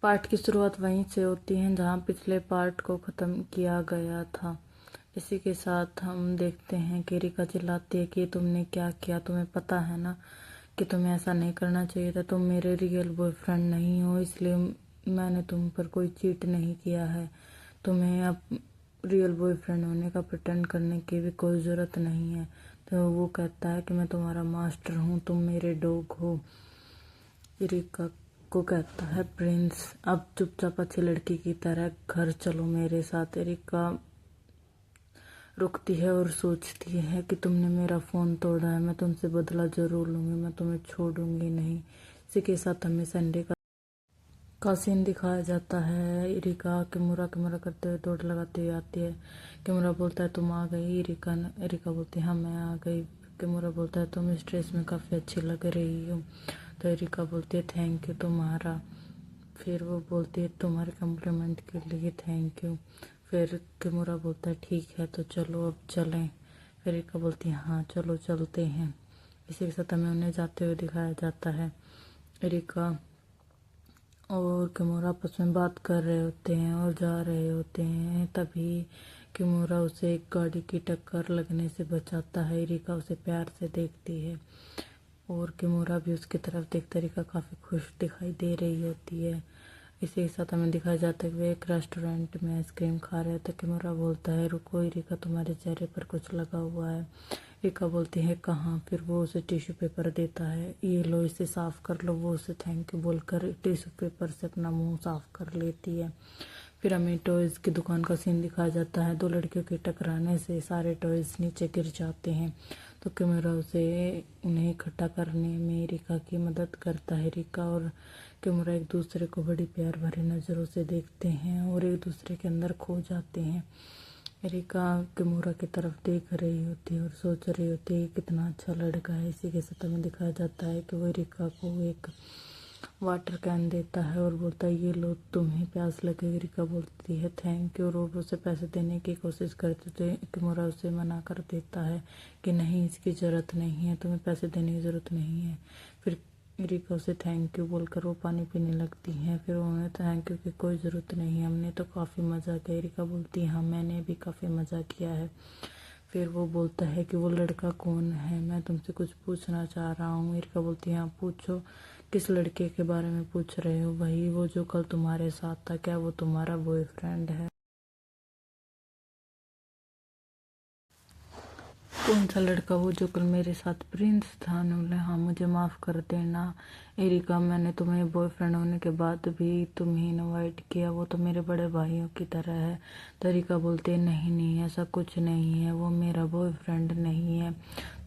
Part की शुरुआत वहीं से होती है जहां पिछले पार्ट को ख़त्म किया गया था। इसी के साथ हम देखते हैं कि रिका चिल्लाती है कि तुमने क्या किया, तुम्हें पता है ना कि तुम्हें ऐसा नहीं करना चाहिए था। तुम मेरे रियल बॉयफ्रेंड नहीं हो, इसलिए मैंने तुम पर कोई चीट नहीं किया है। तुम्हें अब रियल बॉयफ्रेंड होने का प्रिटेंड करने की भी कोई ज़रूरत नहीं है। तो वो कहता है कि मैं तुम्हारा मास्टर हूँ, तुम मेरे डॉग हो। रिका को कहता है प्रिंस अब चुपचाप अच्छी लड़की की तरह घर चलो मेरे साथ। रिका रुकती है और सोचती है कि तुमने मेरा फ़ोन तोड़ा है, मैं तुमसे बदला ज़रूर लूँगी, मैं तुम्हें छोड़ूंगी नहीं। इसी के साथ हमें संडे का सीन दिखाया जाता है। रिका किमुरा किमुरा करते हुए दौड़ लगाते हुए आती है। किमुरा बोलता है तुम आ गई। रिका बोलती है हाँ मैं आ गई। किमुरा बोलता है तुम इस ड्रेस में काफ़ी अच्छी लग रही हो। तो रिका बोलती है थैंक यू तुम्हारा। फिर वो बोलती है तुम्हारे कम्प्लीमेंट के लिए थैंक यू। फिर किमुरा बोलता है ठीक है तो चलो अब चलें। फिर रिका बोलती है हाँ चलो चलते हैं। इसी के साथ हमें उन्हें जाते हुए दिखाया जाता है। रिका और किमोरा आपस में बात कर रहे होते हैं और जा रहे होते हैं। तभी किमोरा उसे एक गाड़ी की टक्कर लगने से बचाता है। रिका उसे प्यार से देखती है और किमोरा भी उसकी तरफ देखते रिका काफ़ी खुश दिखाई दे रही होती है। इसी के साथ हमें दिखाया जाता है कि वे एक रेस्टोरेंट में आइसक्रीम खा रहे हैं। तो किमोरा बोलता है रुको रिका तुम्हारे चेहरे पर कुछ लगा हुआ है। रिका बोलती है कहाँ। फिर वो उसे टिश्यू पेपर देता है, ये लो इसे साफ़ कर लो। वो उसे थैंक यू बोलकर टिश्यू पेपर से अपना मुंह साफ कर लेती है। फिर हमें टॉयज़ की दुकान का सीन दिखाया जाता है। दो लड़कियों के टकराने से सारे टॉयज़ नीचे गिर जाते हैं। तो कैमरा उसे उन्हें इकट्ठा करने में रिका की मदद करता है। रिका और कैमरा एक दूसरे को बड़ी प्यार भरी नज़रों से देखते हैं और एक दूसरे के अंदर खो जाते हैं। रिका कैमरा की तरफ देख रही होती है और सोच रही होती है कितना अच्छा लड़का है। इसी के साथ हमें दिखाया जाता है कि वो रिका को एक वाटर कैन देता है और बोलता है ये लो तुम्हें प्यास लगेगी। रिका बोलती है थैंक यू और वो उसे पैसे देने की कोशिश करते थे। किमोरा उसे मना कर देता है कि नहीं इसकी ज़रूरत नहीं है, तुम्हें पैसे देने की ज़रूरत नहीं है। फिर रिका उसे थैंक यू बोलकर वो पानी पीने लगती हैं। फिर उन्हें थैंक यू की कोई ज़रूरत नहीं है, हमने तो काफ़ी मज़ा किया। रिका बोलती है हाँ मैंने भी काफ़ी मज़ा किया है। फिर वो बोलता है कि वो लड़का कौन है, मैं तुमसे कुछ पूछना चाह रहा हूँ। रिका बोलती है हाँ पूछो। किस लड़के के बारे में पूछ रहे हो? वही वो जो कल तुम्हारे साथ था, क्या वो तुम्हारा बॉयफ्रेंड है? कौन सा लड़का? वो जो कल मेरे साथ प्रिंस था। बोले हाँ मुझे माफ़ कर देना एरिका, मैंने तुम्हें बॉयफ्रेंड होने के बाद भी तुम्हें इनवाइट किया, वो तो मेरे बड़े भाइयों की तरह है। तो एरिका बोलते नहीं नहीं ऐसा कुछ नहीं है, वो मेरा बॉयफ्रेंड नहीं है।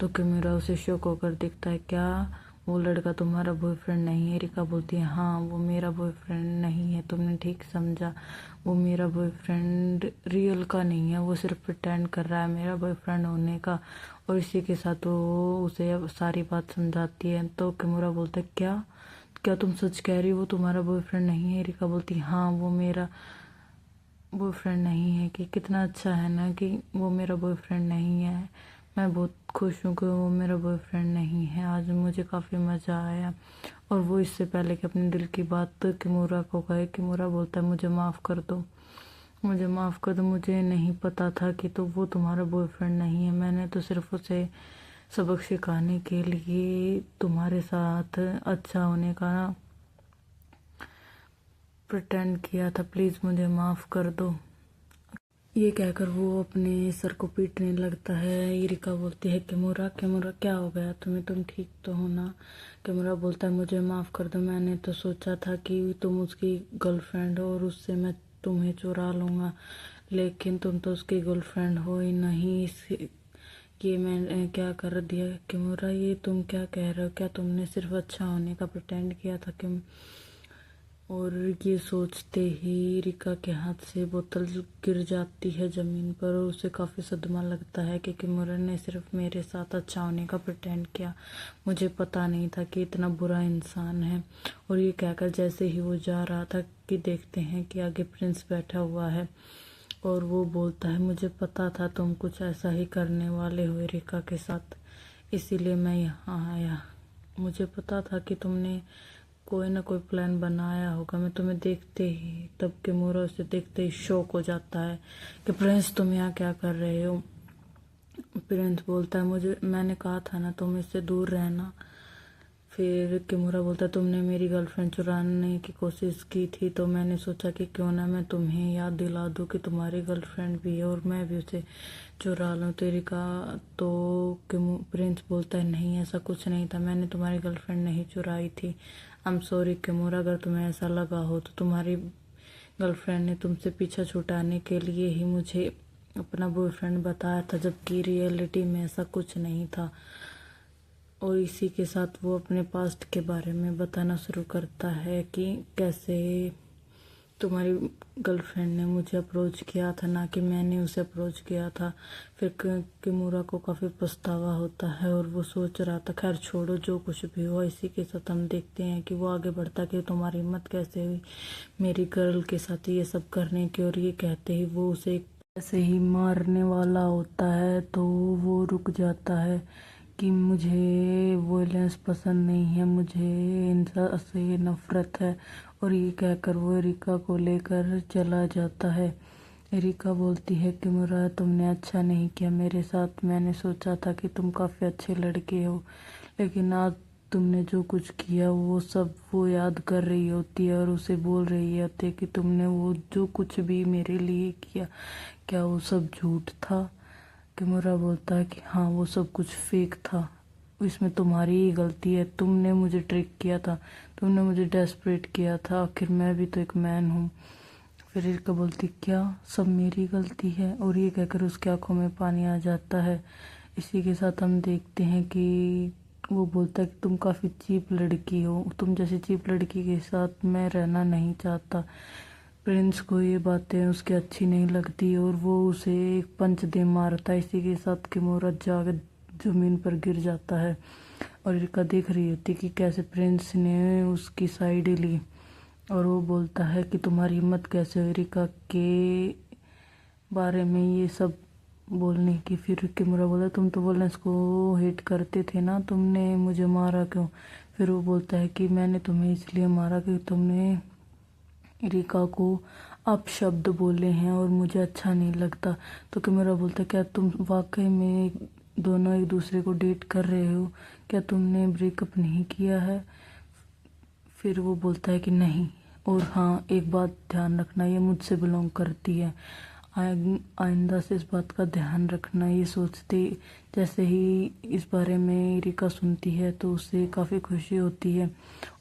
तो कैमरा उसे शौक होकर दिखता है क्या वो लड़का तुम्हारा बॉयफ्रेंड नहीं है? एरिका बोलती है हाँ वो मेरा बॉयफ्रेंड नहीं है, तुमने ठीक समझा। वो मेरा बॉयफ्रेंड रियल का नहीं है, वो सिर्फ प्रिटेंड कर रहा है मेरा बॉयफ्रेंड होने का। और इसी के साथ वो उसे अब सारी बात समझाती है। तो किमोरा बोलता है क्या क्या तुम सच कह रही हो वो तुम्हारा बॉयफ्रेंड नहीं है? एरिका बोलती है हाँ वो मेरा बॉयफ्रेंड नहीं है। कि कितना अच्छा है ना कि वो मेरा बॉयफ्रेंड नहीं है। मैं बहुत खुश हूँ कि वो मेरा बॉयफ्रेंड नहीं है। आज मुझे काफ़ी मज़ा आया। और वो इससे पहले कि अपने दिल की बात किमोरा को कहे, किमोरा बोलता है मुझे माफ़ कर दो, मुझे माफ़ कर दो, मुझे नहीं पता था कि तो वो तुम्हारा बॉयफ्रेंड नहीं है। मैंने तो सिर्फ उसे सबक सिखाने के लिए तुम्हारे साथ अच्छा होने का ना प्रिटेंड किया था, प्लीज़ मुझे माफ़ कर दो। ये कहकर वो अपने सर को पीटने लगता है। एरिका बोलती है किमोरा किमोरा क्या हो गया तुम्हें, तुम ठीक तो हो ना? किमोरा बोलता है मुझे माफ़ कर दो, मैंने तो सोचा था कि तुम उसकी गर्लफ्रेंड हो और उससे मैं तुम्हें चुरा लूँगा, लेकिन तुम तो उसकी गर्लफ्रेंड हो ही नहीं। इस ये मैंने क्या कर दिया? किमोरा ये तुम क्या कह रहे हो? क्या तुमने सिर्फ अच्छा होने का प्रिटेंड किया था कि? और ये सोचते ही रिका के हाथ से बोतल गिर जाती है ज़मीन पर और उसे काफ़ी सदमा लगता है कि किमोरा ने सिर्फ मेरे साथ अच्छा होने का प्रिटेंड किया, मुझे पता नहीं था कि इतना बुरा इंसान है। और ये कहकर जैसे ही वो जा रहा था कि देखते हैं कि आगे प्रिंस बैठा हुआ है और वो बोलता है मुझे पता था तुम कुछ ऐसा ही करने वाले हो रिका के साथ, इसीलिए मैं यहाँ आया। मुझे पता था कि तुमने कोई ना कोई प्लान बनाया होगा। मैं तुम्हें देखते ही, तब किमोरा उसे देखते ही शॉक हो जाता है कि प्रिंस तुम यहाँ क्या कर रहे हो। प्रिंस बोलता है मैंने कहा था ना तुम इससे दूर रहना। फिर किमोरा बोलता है तुमने मेरी गर्लफ्रेंड चुराने की कोशिश की थी, तो मैंने सोचा कि क्यों ना मैं तुम्हें याद दिला दूं कि तुम्हारी गर्लफ्रेंड भी है और मैं भी उसे चुरा लूं। तेरी का तो प्रिंस बोलता है नहीं, ऐसा कुछ नहीं था, मैंने तुम्हारी गर्लफ्रेंड नहीं चुराई थी। आई एम सॉरी किमोरा, अगर तुम्हें ऐसा लगा हो तो तुम्हारी गर्लफ्रेंड ने तुमसे पीछा छुड़ाने के लिए ही मुझे अपना बॉयफ्रेंड बताया था, जबकि रियलिटी में ऐसा कुछ नहीं था। और इसी के साथ वो अपने पास्ट के बारे में बताना शुरू करता है कि कैसे तुम्हारी गर्लफ्रेंड ने मुझे अप्रोच किया था, ना कि मैंने उसे अप्रोच किया था। फिर किमोरा को काफ़ी पछतावा होता है और वो सोच रहा था खैर छोड़ो, जो कुछ भी हुआ। इसी के साथ हम देखते हैं कि वो आगे बढ़ता कि तुम्हारी हिम्मत कैसे हुई मेरी गर्ल के साथ ये सब करने की। और ये कहते ही वो उसे ऐसे ही मारने वाला होता है, तो वो रुक जाता है कि मुझे वॉयलेंस पसंद नहीं है, मुझे इंसान से नफरत है। और ये कहकर वो एरिका को लेकर चला जाता है। एरिका बोलती है कि मुरा तुमने अच्छा नहीं किया मेरे साथ, मैंने सोचा था कि तुम काफ़ी अच्छे लड़के हो, लेकिन आज तुमने जो कुछ किया वो सब वो याद कर रही होती है और उसे बोल रही होती है कि तुमने वो जो कुछ भी मेरे लिए किया, क्या वो सब झूठ था। किमोरा बोलता है कि हाँ वो सब कुछ फेक था, इसमें तुम्हारी ही गलती है, तुमने मुझे ट्रिक किया था, तुमने मुझे डेस्परेट किया था, आखिर मैं भी तो एक मैन हूँ। फिर एरिका बोलती क्या सब मेरी गलती है, और ये कहकर उसकी आंखों में पानी आ जाता है। इसी के साथ हम देखते हैं कि वो बोलता है कि तुम काफ़ी चीप लड़की हो, तुम जैसी चीप लड़की के साथ मैं रहना नहीं चाहता। प्रिंस को ये बातें उसकी अच्छी नहीं लगती और वो उसे एक पंच दे मारता है। इसी के साथ किमोरा जाकर जमीन पर गिर जाता है और एरिका देख रही होती कि कैसे प्रिंस ने उसकी साइड ली। और वो बोलता है कि तुम्हारी हिम्मत कैसे हुई एरिका के बारे में ये सब बोलने की। फिर किमोरा बोला तुम तो वॉयलेंस को हेट करते थे ना, तुमने मुझे मारा क्यों। फिर वो बोलता है कि मैंने तुम्हें इसलिए मारा कि तुमने एरिका को अपशब्द बोले हैं और मुझे अच्छा नहीं लगता। तो किमोरा बोलता है क्या तुम वाकई में दोनों एक दूसरे को डेट कर रहे हो, क्या तुमने ब्रेकअप नहीं किया है। फिर वो बोलता है कि नहीं, और हाँ एक बात ध्यान रखना ये मुझसे बिलोंग करती है, आइंदा से इस बात का ध्यान रखना। ये सोचते जैसे ही इस बारे में एरिका सुनती है तो उसे काफ़ी खुशी होती है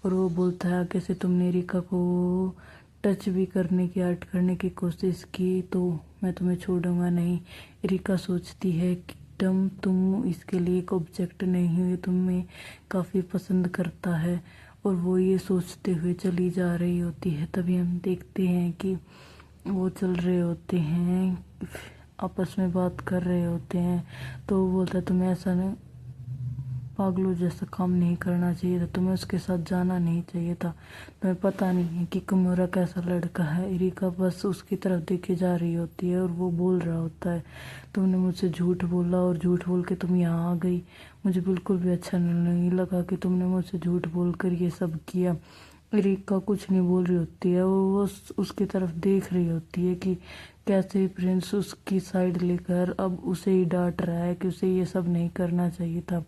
और वो बोलता है आगे से तुमने एरिका को टच भी करने की आर्ट करने की कोशिश की तो मैं तुम्हें छोड़ूंगा नहीं। एरिका सोचती है कि तुम इसके लिए एक ऑब्जेक्ट नहीं हुई, तुम्हें काफ़ी पसंद करता है। और वो ये सोचते हुए चली जा रही होती है। तभी हम देखते हैं कि वो चल रहे होते हैं, आपस में बात कर रहे होते हैं। तो वो बोलता है तुम्हें ऐसा नहीं पागलों जैसा काम नहीं करना चाहिए था, तुम्हें उसके साथ जाना नहीं चाहिए था, तुम्हें पता नहीं है कि किमोरा कैसा लड़का है। एरिका बस उसकी तरफ देखे जा रही होती है और वो बोल रहा होता है तुमने मुझसे झूठ बोला और झूठ बोल के तुम यहाँ आ गई, मुझे बिल्कुल भी अच्छा नहीं लगा कि तुमने मुझसे झूठ बोल कर ये सब किया। एरिका कुछ नहीं बोल रही होती है, वो उसकी तरफ देख रही होती है कि कैसे प्रिंस उसकी साइड लेकर अब उसे ही डांट रहा है कि उसे ये सब नहीं करना चाहिए था।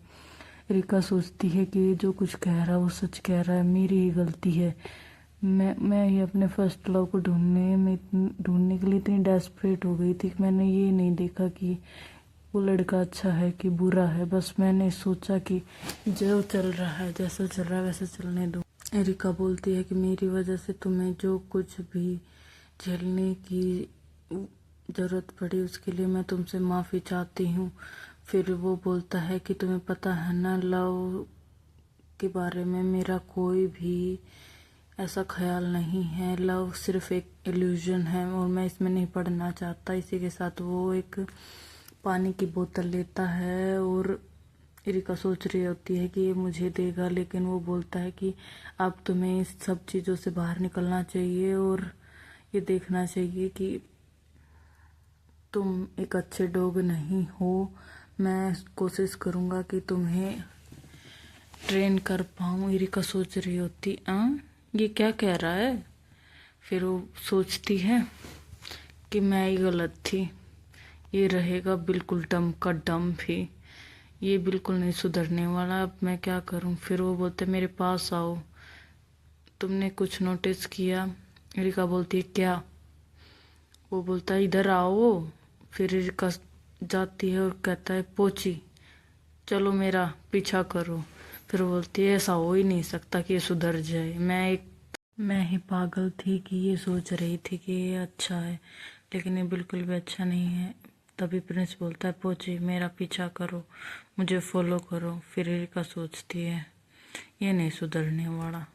एरिका सोचती है कि जो कुछ कह रहा है वो सच कह रहा है, मेरी ही गलती है, मैं ही अपने फर्स्ट लव को ढूंढने के लिए इतनी डेस्परेट हो गई थी कि मैंने ये नहीं देखा कि वो लड़का अच्छा है कि बुरा है, बस मैंने सोचा कि जो चल रहा है जैसा चल रहा है वैसे चलने दो। एरिका बोलती है कि मेरी वजह से तुम्हें जो कुछ भी झेलने की ज़रूरत पड़ी उसके लिए मैं तुमसे माफ़ी चाहती हूँ। फिर वो बोलता है कि तुम्हें पता है ना लव के बारे में मेरा कोई भी ऐसा ख्याल नहीं है, लव सिर्फ एक इल्यूजन है और मैं इसमें नहीं पढ़ना चाहता। इसी के साथ वो एक पानी की बोतल लेता है और एरिका सोच रही होती है कि ये मुझे देगा, लेकिन वो बोलता है कि अब तुम्हें इस सब चीज़ों से बाहर निकलना चाहिए और ये देखना चाहिए कि तुम एक अच्छे डॉग नहीं हो। मैं कोशिश करूँगा कि तुम्हें ट्रेन कर पाऊँ। इरिका सोच रही होती ये क्या कह रहा है। फिर वो सोचती है कि मैं ही गलत थी, ये रहेगा बिल्कुल डम का डम भी, ये बिल्कुल नहीं सुधरने वाला, अब मैं क्या करूं। फिर वो बोलते मेरे पास आओ, तुमने कुछ नोटिस किया। इरिका बोलती है क्या। वो बोलता है इधर आओ। फिर इरिका जाती है और कहता है पोची चलो मेरा पीछा करो। फिर वो बोलती है ऐसा हो ही नहीं सकता कि ये सुधर जाए, मैं ही पागल थी कि ये सोच रही थी कि ये अच्छा है, लेकिन ये बिल्कुल भी अच्छा नहीं है। तभी प्रिंस बोलता है पोची मेरा पीछा करो, मुझे फॉलो करो। फिर इरिका सोचती है ये नहीं सुधरने वाला।